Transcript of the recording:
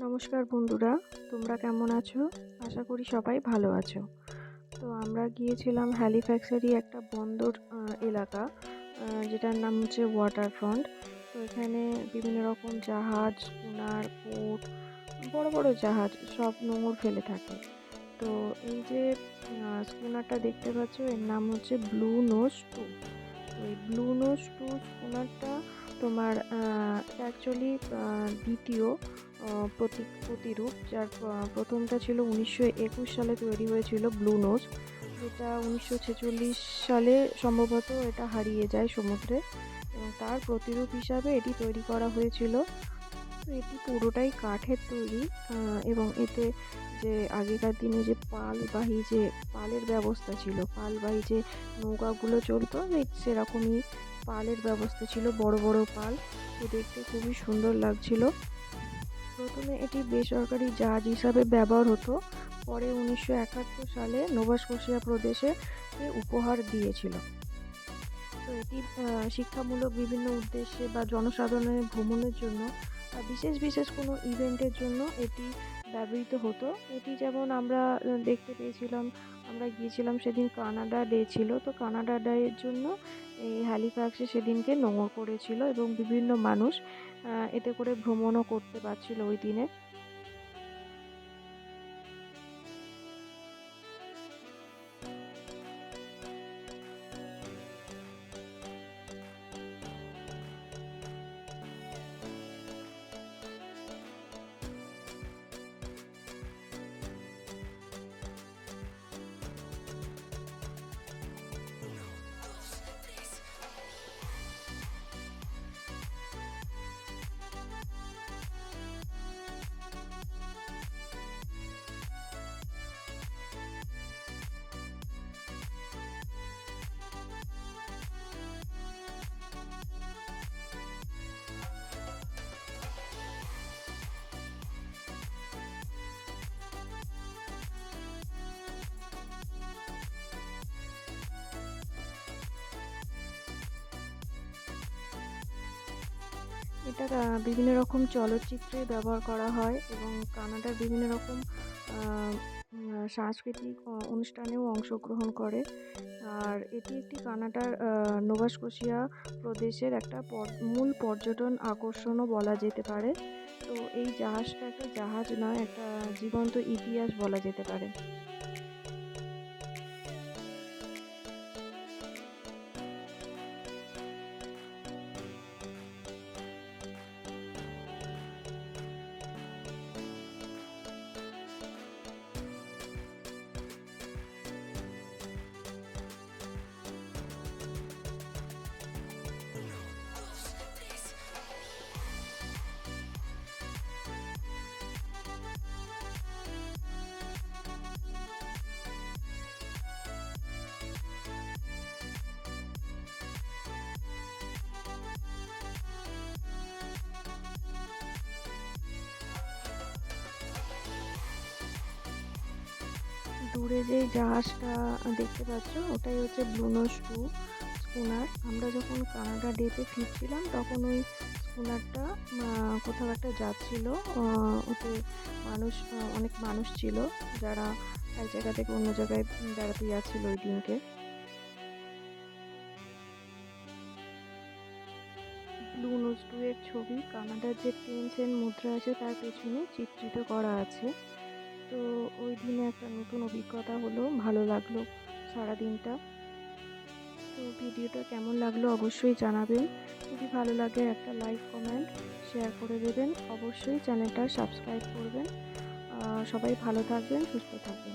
নমস্কার বন্ধুরা, তোমরা কেমন আছো? আশা করি সবাই ভালো আছো। তো আমরা গিয়েছিলাম হ্যালিফ্যাক্সেরই একটা বন্দর এলাকা, যেটার নাম হচ্ছে ওয়াটারফ্রন্ট। তো এখানে বিভিন্ন রকম জাহাজ, স্কুনার, বোট, বড় বড় জাহাজ সব নোঙর ফেলে থাকে। তো এই যে স্কুনারটা দেখতে পাচ্ছ, এর নাম হচ্ছে ব্লু নোজ 2। তো এই ব্লু নোজ 2 স্কুনারটা তোমার এটা অ্যাকচুয়ালি দ্বিতীয় প্রতিরূপ, যার প্রথমটা ছিল 1921 সালে তৈরি হয়েছিল ব্লু নোজ, যেটা 1946 সালে সম্ভবত এটা হারিয়ে যায় সমুদ্রে, এবং তার প্রতিরূপ হিসাবে এটি তৈরি করা হয়েছিল। তো এটি পুরোটাই কাঠের তৈরি, এবং এতে যে আগেকার দিনে যে পালের ব্যবস্থা ছিল, পালবাহী যে নৌকাগুলো চলতো, সেরকমই পালের ব্যবস্থা ছিল, বড় বড় পাল। তো দেখতে খুবই সুন্দর লাগছিল। প্রথমে এটি বেসরকারি জাহাজ হিসাবে ব্যবহার হতো, পরে 1971 সালে নোভা স্কোশিয়া প্রদেশে উপহার দিয়েছিল। তো এটি শিক্ষামূলক বিভিন্ন উদ্দেশ্যে বা জনসাধারণের ভ্রমণের জন্য বা বিশেষ বিশেষ কোনো ইভেন্টের জন্য এটি ব্যবহৃত হতো। এটি যেমন আমরা দেখতে পেয়েছিলাম, আমরা গিয়েছিলাম সেদিন কানাডা ডে ছিল, তো কানাডা ডের জন্য এই হ্যালিফ্যাক্সে সেদিনকে নোঙর করেছিল, এবং বিভিন্ন মানুষ এতে করে ভ্রমণও করতে পারছিল ওই দিনে। এটা বিভিন্ন রকম চলচ্চিত্রে ব্যবহার করা হয়, এবং কানাডার বিভিন্ন রকম সাংস্কৃতিক অনুষ্ঠানেও অংশগ্রহণ করে। আর এটি একটি কানাডার নোভা স্কোশিয়া প্রদেশের একটা মূল পর্যটন আকর্ষণও বলা যেতে পারে। তো এই জাহাজটা একটা জাহাজ নয়, একটা জীবন্ত ইতিহাস বলা যেতে পারে। দূরে যে জাহাজটা দেখতে পাচ্ছ, ওটাই হচ্ছে ব্লু নোজ 2 স্কুনার। আমরা যখন কানাডা ডেতে ফিরছিলাম, তখন ওই স্কুনারটা কোথাও একটা যাচ্ছিল। ওতে অনেক মানুষ ছিল, যারা এক জায়গা থেকে অন্য জায়গায় বেড়াতে যাচ্ছিল ওই দিনকে। ব্লু নোজ 2 এর ছবি কানাডার যে 10 সেন্ট মুদ্রা আছে তার পেছনে চিত্রিত করা আছে। তো ওই দিনে একটা নতুন অভিজ্ঞতা হলো, ভালো লাগলো সারাদিনটা। তো ভিডিওটা কেমন লাগলো অবশ্যই জানাবেন। যদি ভালো লাগে একটা লাইক, কমেন্ট, শেয়ার করে দেবেন। অবশ্যই চ্যানেলটা সাবস্ক্রাইব করবেন। সবাই ভালো থাকবেন, সুস্থ থাকবেন।